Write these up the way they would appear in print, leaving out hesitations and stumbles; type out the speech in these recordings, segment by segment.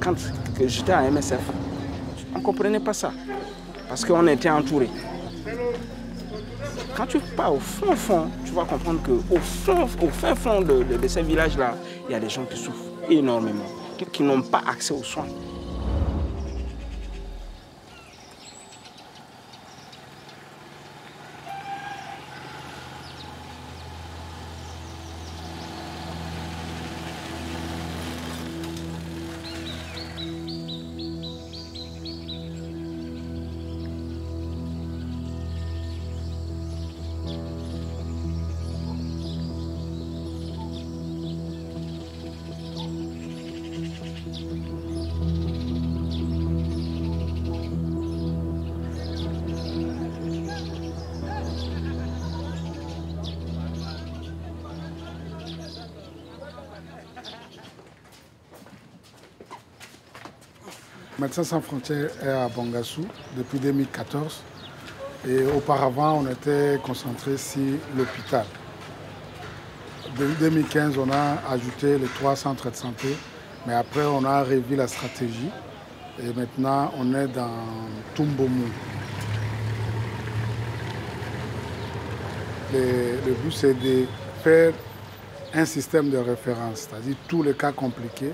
Quand j'étais à MSF, on ne comprenait pas ça, parce qu'on était entourés. Quand tu pars au fond, tu vas comprendre qu'au fin fond de ces villages-là, il y a des gens qui souffrent énormément, qui n'ont pas accès aux soins. Médecins sans frontières est à Bangassou depuis 2014 et auparavant on était concentré sur l'hôpital. Depuis 2015 on a ajouté les 3 centres de santé, mais après on a revu la stratégie et maintenant on est dans Tumbomu. Le but c'est de faire un système de référence, c'est-à-dire tous les cas compliqués.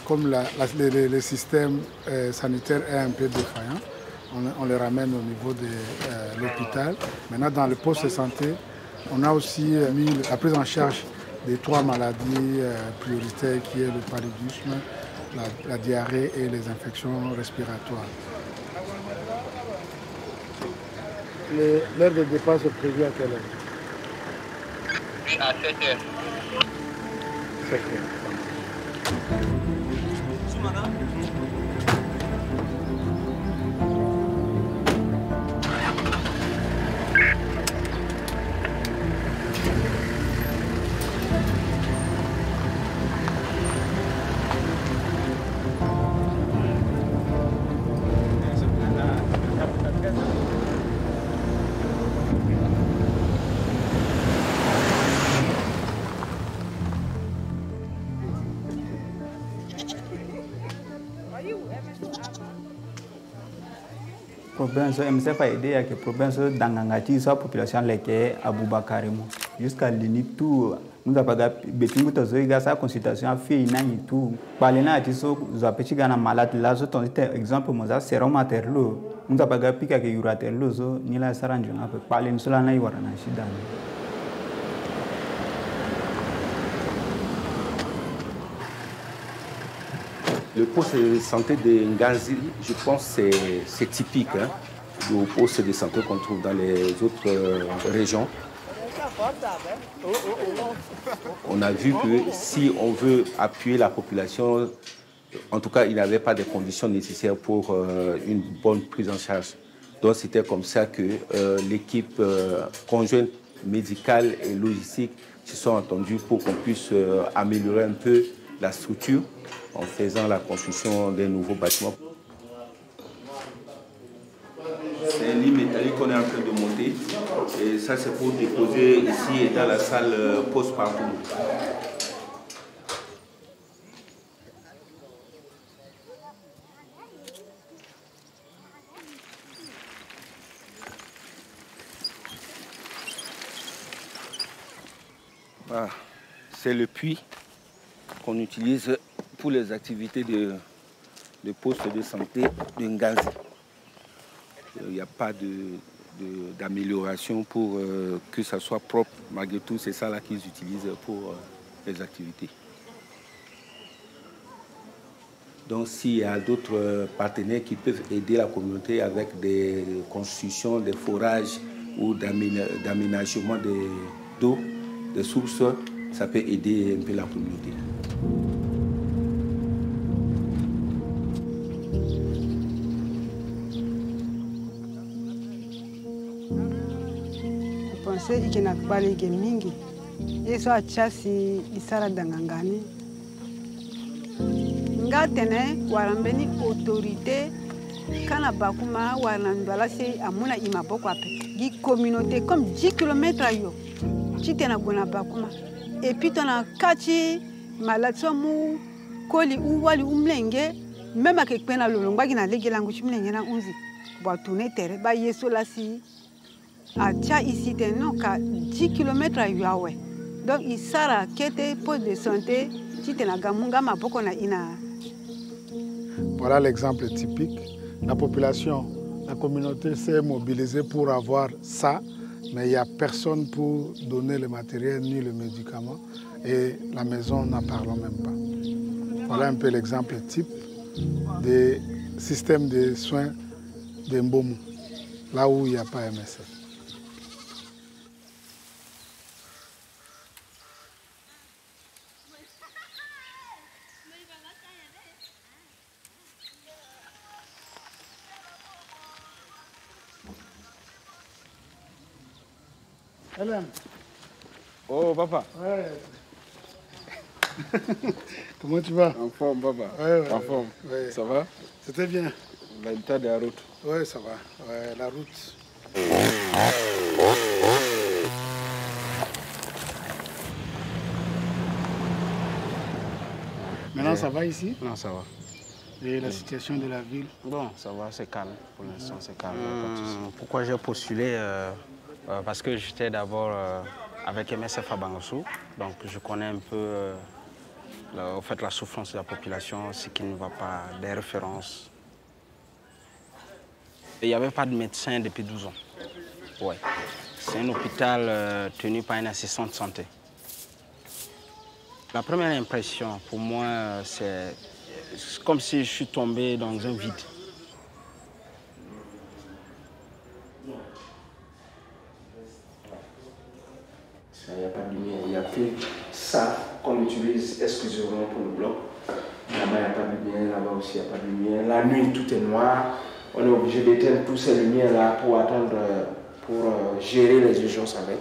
Comme le système sanitaire est un peu défaillant, on les ramène au niveau de l'hôpital. Maintenant, dans le poste de santé, on a aussi mis la prise en charge des 3 maladies prioritaires qui est le paludisme, la diarrhée et les infections respiratoires. L'heure de départ est prévue à quelle heure? À 7 heures. 7 heures. MSF a aidé à que province d'Angangati soit population leke Aboubakarimo. Jusqu'à l'unité tout, nous avons betingu tozoiga sa consultation a fait inani tout. Balena atiso zapeti gana malade là zo ton exemple moza serum materlo. Nous avons pika ke yuraterlo zo ni la saranjuna pe palen sola na iwarana shida. Le poste de santé de Nganzi, je pense que c'est typique du poste de santé qu'on trouve dans les autres régions. On a vu que si on veut appuyer la population, en tout cas, il n'y avait pas de conditions nécessaires pour une bonne prise en charge. Donc c'était comme ça que l'équipe conjointe médicale et logistique se sont entendues pour qu'on puisse améliorer un peu la structure en faisant la construction d'un nouveau bâtiment. C'est un lit métallique qu'on est en train de monter et ça c'est pour déposer ici dans la salle post-partum. Voilà. C'est le puits qu'on utilise pour les activités de poste de santé de Nganzi. Il n'y a pas d'amélioration pour que ça soit propre. Malgré tout, c'est ça là qu'ils utilisent pour les activités. Donc s'il y a d'autres partenaires qui peuvent aider la communauté avec des constructions, des forages ou d'aménagement d'eau, des sources, ça peut aider un peu la communauté. Pense ikina kubali ke mingi yeso achasi isara dangangani ngatene warambeni autorité kana bakuma wanandala se amuna imaboko ape gi communauté comme 10 km ayo chitena gona bakuma et puis tona kati malade so mu koli wali umlenge même avec pena lolongba qui na legi langu chimlenge na unzi ba tourner terre ba yeso la si a tia ici non ka 10 km à Yawe donc il sara kete poste de santé titena gamunga maboko na ina. Voilà l'exemple typique. La population, la communauté s'est mobilisée pour avoir ça, mais il n'y a personne pour donner le matériel ni le médicament et la maison n'en parlons même pas. Voilà un peu l'exemple type des systèmes de soins de Mbomu, là où il n'y a pas MSF. Hélène. Oh, papa. Ouais. Comment tu vas? En forme, papa. Ouais. En forme. Ouais. Ça va? C'était bien. L'état de la route. Oui, ça va. Ouais, la route. Maintenant, ça va ici? Non, ça va. Et la situation de la ville? Bon, ça va, c'est calme. Pour l'instant, c'est calme. Pourquoi j'ai postulé? Parce que j'étais d'abord avec MSF à Bangassou, donc je connais un peu en fait, la souffrance de la population, ce qui ne va pas, des références. Il n'y avait pas de médecin depuis 12 ans. Ouais. C'est un hôpital tenu par une assistante de santé. La première impression pour moi, c'est comme si je suis tombé dans un vide. Il n'y a pas de lumière, il n'y a que ça qu'on utilise exclusivement pour le bloc. Là-bas, il n'y a pas de lumière, là-bas aussi, il n'y a pas de lumière. La nuit, tout est noir. On est obligé d'éteindre toutes ces lumières-là pour attendre, pour gérer les urgences avec.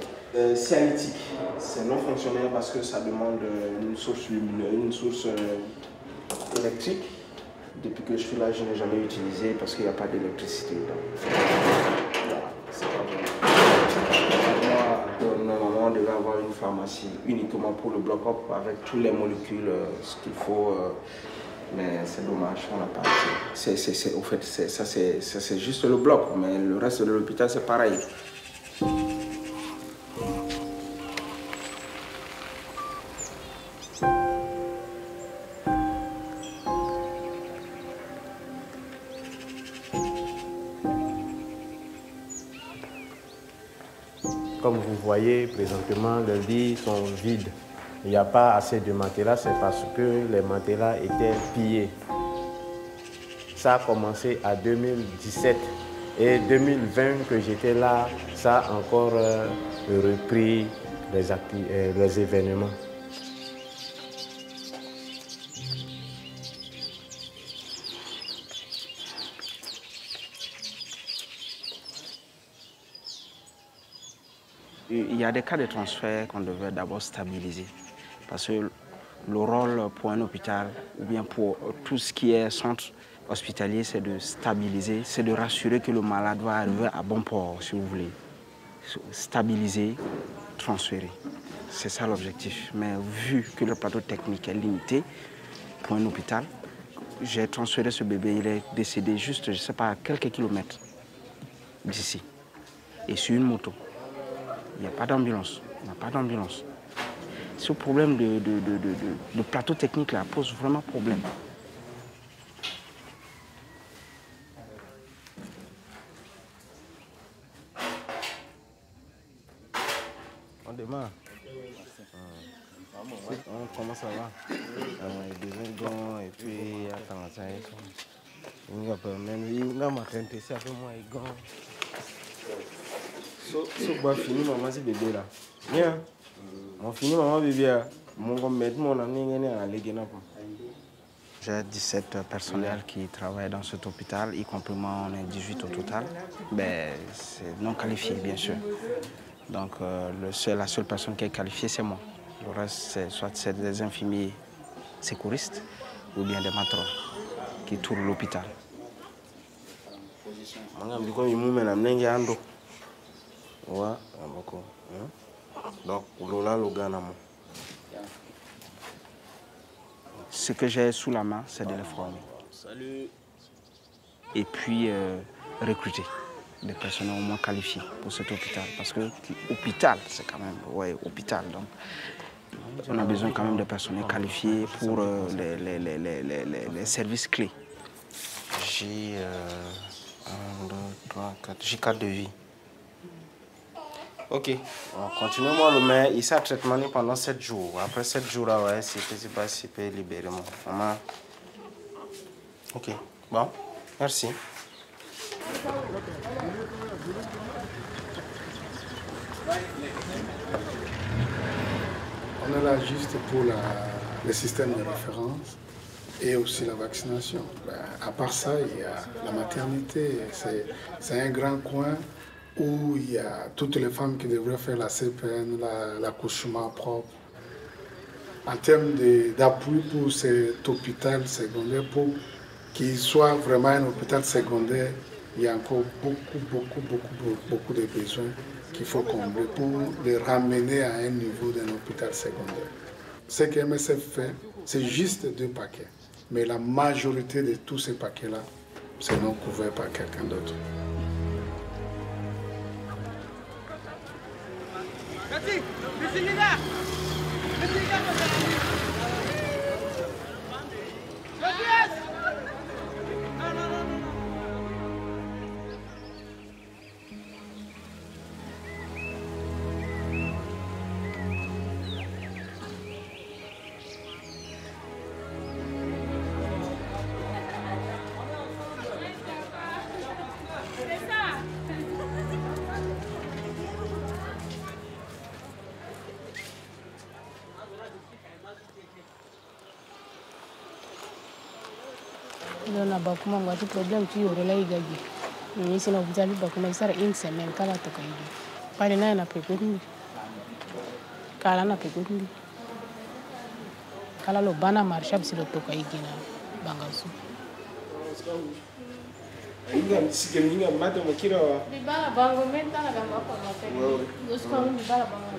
Cialytique, c'est non fonctionnel parce que ça demande une source lumineuse, une source électrique. Depuis que je suis là, je n'ai jamais utilisé parce qu'il n'y a pas d'électricité dedans. Voilà, c'est pas bon. Normalement, on devait avoir une pharmacie uniquement pour le bloc-up avec toutes les molécules, ce qu'il faut. Mais c'est dommage, on n'a pas. Au fait, ça c'est juste le bloc, mais le reste de l'hôpital c'est pareil. Comme vous voyez, présentement, les lits sont vides. Il n'y a pas assez de matelas, c'est parce que les matelas étaient pillés. Ça a commencé en 2017 et 2020 que j'étais là, ça a encore repris les événements. Il y a des cas de transfert qu'on devait d'abord stabiliser. Parce que le rôle pour un hôpital, ou bien pour tout ce qui est centre hospitalier, c'est de stabiliser, c'est de rassurer que le malade va arriver à bon port, si vous voulez. Stabiliser, transférer. C'est ça l'objectif. Mais vu que le plateau technique est limité pour un hôpital, j'ai transféré ce bébé, il est décédé juste, je ne sais pas, à quelques kilomètres d'ici. Et sur une moto. Il n'y a pas d'ambulance. On n'a pas d'ambulance. Ce problème de plateau technique là pose vraiment problème. On démarre. Comment ça va? Des gants et puis attends, ça y est. On va pas même là ma tente c'est avec moi et gants. So bah fini maman c'est bébé là. Bien. On finit maman bébé. Mon gomme mettre mon ami à l'égena. J'ai 17 personnels qui travaillent dans cet hôpital, y compris moi, on est 18 au total. Ben, c'est non qualifié, bien sûr. Donc, la seule personne qui est qualifiée, c'est moi. Le reste, c'est des infirmiers secouristes ou bien des matrons qui tournent l'hôpital. Donc, Lola Logana. ce que j'ai sous la main, c'est de les former. Et puis recruter des personnels au moins qualifiés pour cet hôpital. Parce que l'hôpital, c'est quand même, ouais, hôpital. Donc, on a besoin quand même de personnels qualifiés pour les services clés. J'ai 1, 2, 3, 4, j'ai 4 devis. Ok, continuez-moi le mail. Il s'est traitement pendant 7 jours. Après 7 jours, là, ouais, c'est pas si peut libérer moi. Maman. Ok, bon, merci. On est là juste pour le système de référence et aussi la vaccination. À part ça, il y a la maternité. C'est un grand coin où il y a toutes les femmes qui devraient faire la CPN, l'accouchement propre. En termes d'appui pour cet hôpital secondaire, pour qu'il soit vraiment un hôpital secondaire, il y a encore beaucoup de besoins qu'il faut combler pour les ramener à un niveau d'un hôpital secondaire. Ce que MSF fait, c'est juste 2 paquets. Mais la majorité de tous ces paquets-là, c'est non couvert par quelqu'un d'autre. Dona bakuma ngati problem tu yoro la igagi. Ni sina obzali bakuma isara in semaine kala to kaidi. Pale naye na pekundi. Kala na pekundi. Kala lo bana marsha bisilo to kaidi na bangasu. Inga msike minga mate mokira wa. Bibala bango menta na gamba kwa mapeni. Gosko bibala bango.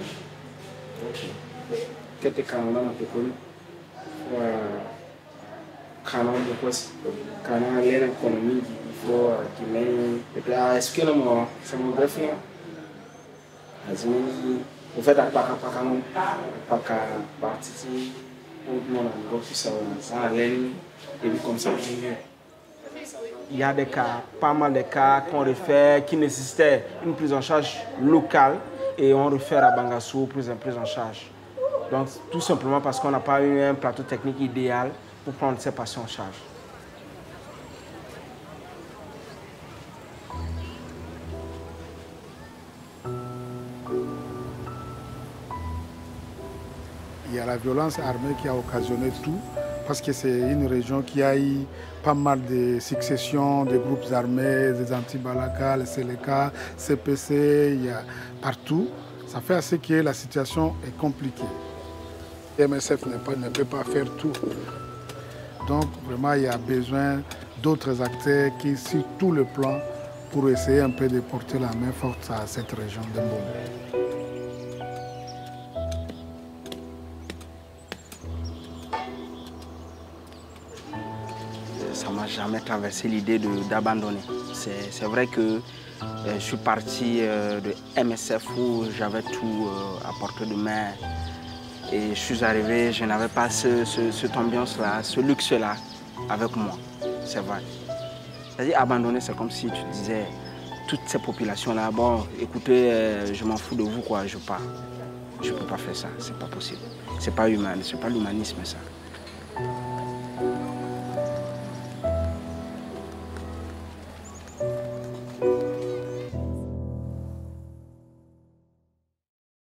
Kete kana na pekundi. Wa kana depois kana lena economia for que nem a esquina mo samografia azimi o fait da paka partie pour mon negócio ça lene et comme ça. Il y a des cas, pas mal de cas qu'on réfère qui nécessitaient une prise en charge locale et on réfère à Bangassou pour une prise en charge. Donc tout simplement parce qu'on n'a pas eu un plateau technique idéal pour prendre ces patients en charge. Il y a la violence armée qui a occasionné tout, parce que c'est une région qui a eu pas mal de successions de groupes armés, des anti-Balaka, les Seleka, CPC, il y a partout. Ça fait assez que la situation est compliquée. MSF ne peut pas faire tout. Donc vraiment, il y a besoin d'autres acteurs qui, sur tout le plan, pour essayer un peu de porter la main forte à cette région de Mbombe. Ça ne m'a jamais traversé l'idée d'abandonner. C'est vrai que je suis parti de MSF où j'avais tout à portée de main. Et je suis arrivé, je n'avais pas cette ambiance-là, ce luxe-là avec moi. C'est vrai. C'est-à-dire abandonner, c'est comme si tu disais, toutes ces populations-là, bon, écoutez, je m'en fous de vous, quoi, je pars. Je ne peux pas faire ça, c'est pas possible. C'est pas humain, c'est pas l'humanisme, ça.